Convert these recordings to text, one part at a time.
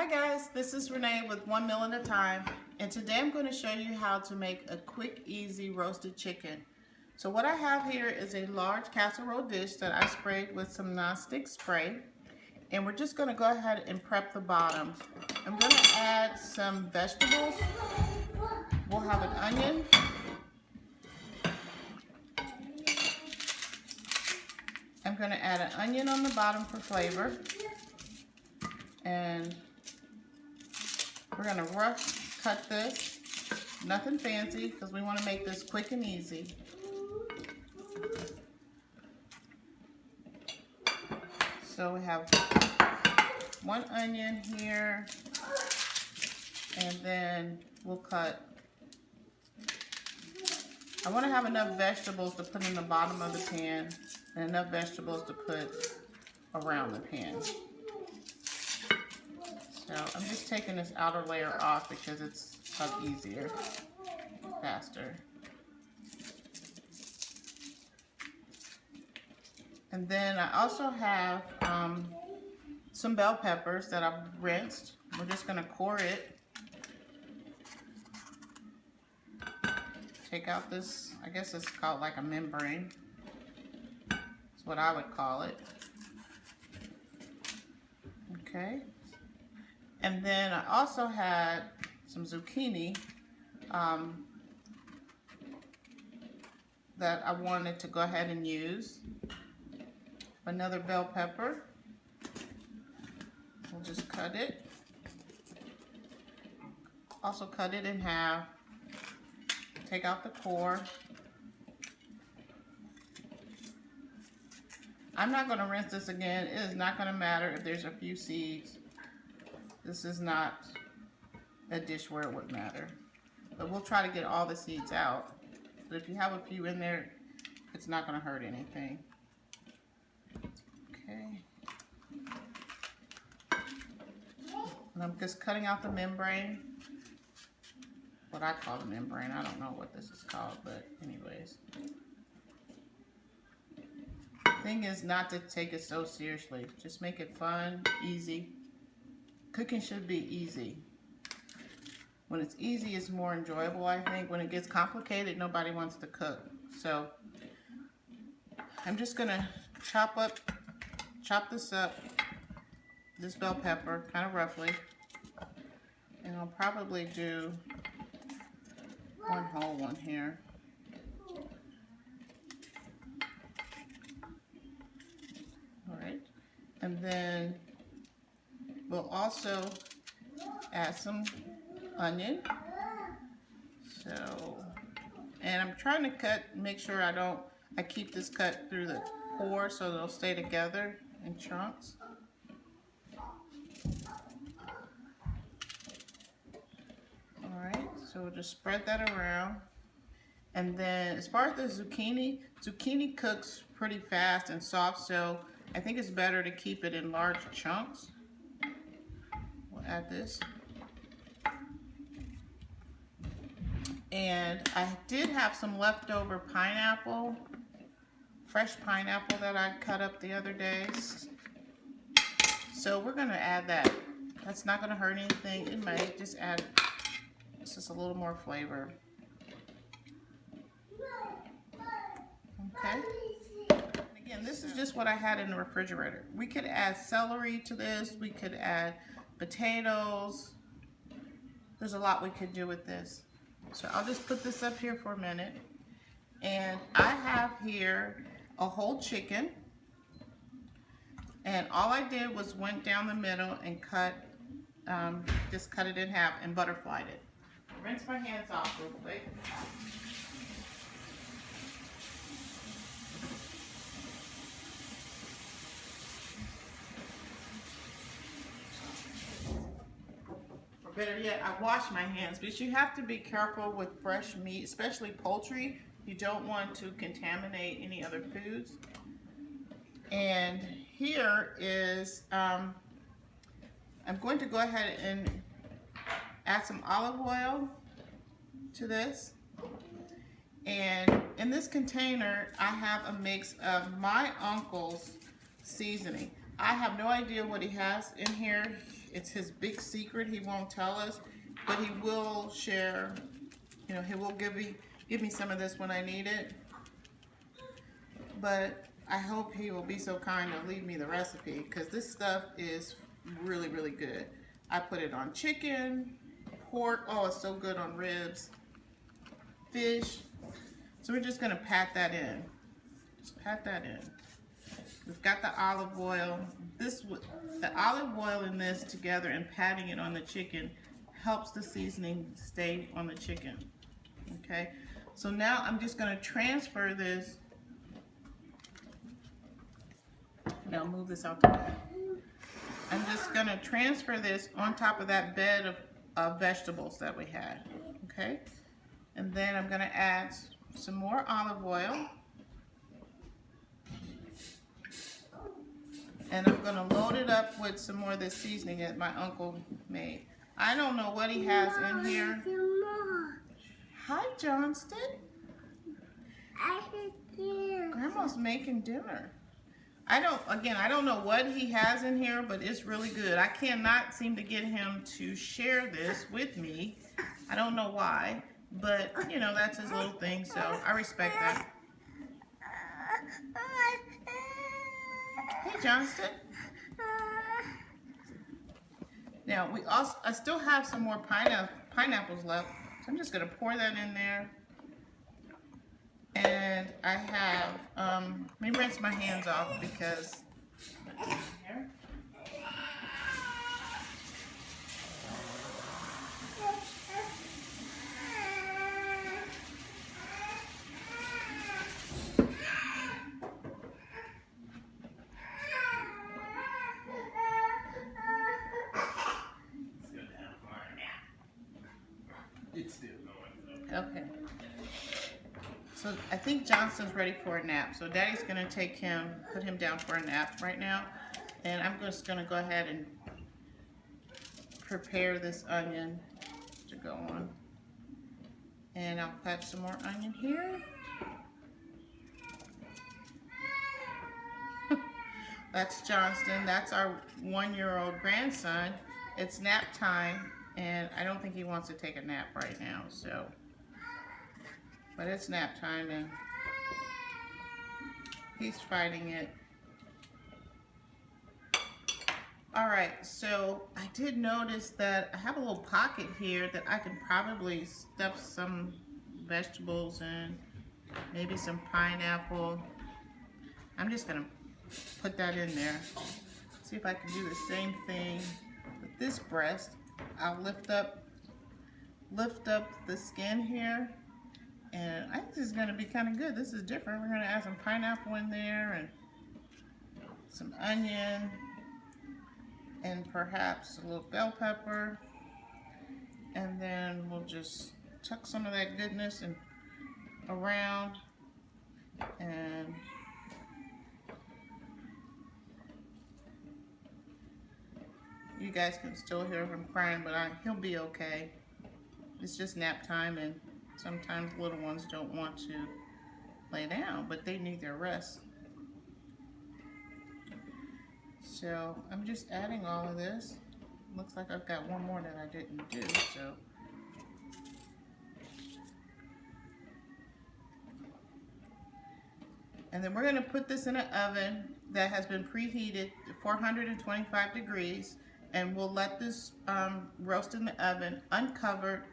Hi guys, this is Renee with One Meal at a Time, and today I'm going to show you how to make a quick, easy roasted chicken. So what I have here is a large casserole dish that I sprayed with some nonstick spray, and we're just going to go ahead and prep the bottom. I'm going to add some vegetables. We'll have an onion, I'm going to add an onion on the bottom for flavor, and we're going to rough cut this, nothing fancy because we want to make this quick and easy. So we have one onion here, and then we'll cut, I want to have enough vegetables to put in the bottom of the pan and enough vegetables to put around the pan. So I'm just taking this outer layer off because it's easier, faster. And then I also have some bell peppers that I've rinsed. We're just going to core it. Take out this, I guess it's called like a membrane. That's what I would call it. Okay. And then I also had some zucchini that I wanted to go ahead and use. Another bell pepper. We'll just cut it. Also cut it in half. Take out the core. I'm not going to rinse this again. It is not going to matter if there's a few seeds. This is not a dish where it would matter. But we'll try to get all the seeds out. But if you have a few in there, it's not going to hurt anything. Okay. And I'm just cutting out the membrane. What I call the membrane. I don't know what this is called, but anyways. The thing is not to take it so seriously. Just make it fun, easy. Cooking should be easy. When it's easy, it's more enjoyable, I think. When it gets complicated, nobody wants to cook. So I'm just gonna chop this up, this bell pepper, kind of roughly. And I'll probably do one whole one here. All right, and then we'll also add some onion. So, and I'm trying to make sure I keep this cut through the core so they'll stay together in chunks. Alright, so we'll just spread that around. And then as far as the zucchini cooks pretty fast and soft, so I think it's better to keep it in large chunks. We'll add this. And I did have some leftover pineapple, fresh pineapple that I cut up the other day. So we're going to add that. That's not going to hurt anything. It might just add just a little more flavor. Okay. And again, this is just what I had in the refrigerator. We could add celery to this. We could add potatoes. There's a lot we could do with this. So I'll just put this up here for a minute. And I have here a whole chicken. And all I did was went down the middle and just cut it in half and butterflied it. Rinse my hands off real quick. Or better yet, I wash my hands, but you have to be careful with fresh meat, especially poultry. You don't want to contaminate any other foods. And here is, I'm going to go ahead and add some olive oil to this. And in this container, I have a mix of my uncle's seasoning. I have no idea what he has in here. it's his big secret. He won't tell us, but he will share. You know, he will give me some of this when I need it. But I hope he will be so kind to leave me the recipe, because this stuff is really, really good. I put it on chicken, pork. Oh, it's so good on ribs, fish. So we're just gonna pat that in. Just pat that in. We've got the olive oil. The olive oil in this together and patting it on the chicken helps the seasoning stay on the chicken. Okay, so now I'm just gonna transfer this. Now move this out the way. I'm just gonna transfer this on top of that bed of vegetables that we had. Okay, and then I'm gonna add some more olive oil. And I'm gonna load it up with some more of this seasoning that my uncle made. I don't know what he has in here. Hi, Johnston. Grandma's making dinner. I don't know what he has in here, but it's really good. I cannot seem to get him to share this with me. I don't know why, but you know, that's his little thing, so I respect that. Hey, Johnston. Now I still have some more pineapples left, so I'm just gonna pour that in there. And I have, let me rinse my hands off because here. Okay. So I think Johnston's ready for a nap. So Daddy's gonna put him down for a nap right now. And I'm just gonna go ahead and prepare this onion to go on. And I'll patch some more onion here. That's Johnston. That's our 1-year-old grandson. It's nap time, and I don't think he wants to take a nap right now, so. But it's nap time, and he's fighting it. All right, so I did notice that I have a little pocket here that I can probably stuff some vegetables in, maybe some pineapple. I'm just gonna put that in there. See if I can do the same thing with this breast. I'll lift up the skin here, and I think this is gonna be kind of good. This is different. We're gonna add some pineapple in there and some onion and perhaps a little bell pepper, and then we'll just tuck some of that goodness around, and you guys can still hear him crying, but he'll be okay. It's just nap time, and sometimes little ones don't want to lay down, but they need their rest. So I'm just adding all of this. Looks like I've got one more that I didn't do, so. And then we're gonna put this in an oven that has been preheated to 425 degrees, and we'll let this roast in the oven uncovered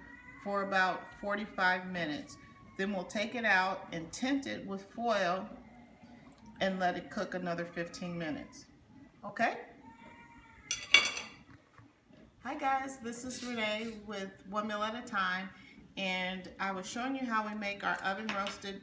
for about 45 minutes. Then we'll take it out and tint it with foil and let it cook another 15 minutes. Okay? Hi guys, this is Renee with One Meal at a Time, and I was showing you how we make our oven roasted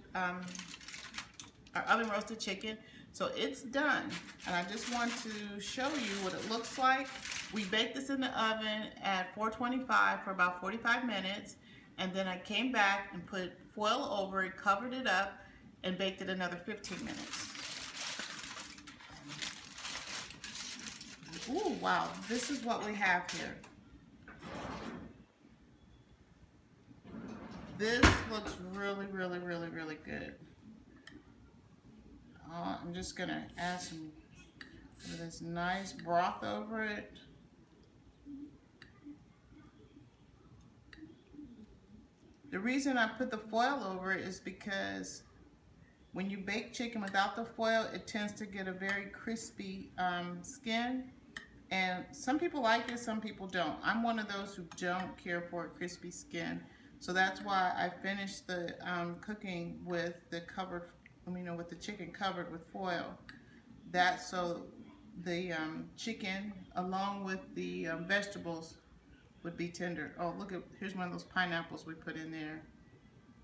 chicken. So it's done, and I just want to show you what it looks like. We baked this in the oven at 425 for about 45 minutes, and then I came back and put foil over it, covered it up, and baked it another 15 minutes. Ooh, wow, this is what we have here. This looks really, really, really, really good. I'm just gonna add some of this nice broth over it. The reason I put the foil over it is because when you bake chicken without the foil, it tends to get a very crispy skin. And some people like it, some people don't. I'm one of those who don't care for a crispy skin. So that's why I finished the cooking with the covered, with the chicken covered with foil. That's so the chicken, along with the vegetables, would be tender. Oh, look at, here's one of those pineapples we put in there.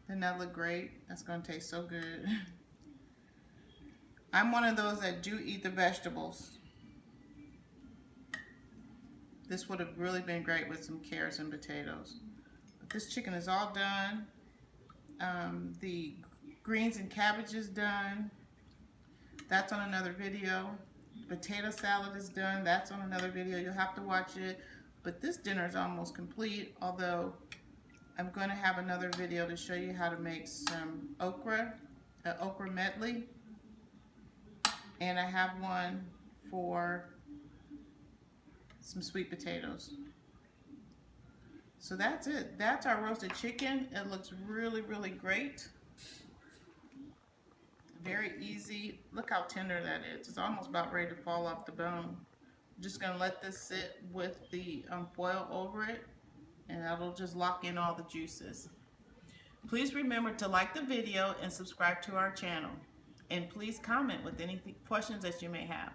Doesn't that look great? That's gonna taste so good. I'm one of those that do eat the vegetables. This would have really been great with some carrots and potatoes. But this chicken is all done. The greens and cabbage is done. That's on another video. Potato salad is done. That's on another video. You'll have to watch it. But this dinner is almost complete, although I'm going to have another video to show you how to make some okra, okra medley. And I have one for some sweet potatoes. So that's it. That's our roasted chicken. It looks really, really great. Very easy. Look how tender that is. It's almost about ready to fall off the bone. I'm just going to let this sit with the foil over it, and that'll just lock in all the juices. Please remember to like the video and subscribe to our channel. And please comment with any questions that you may have.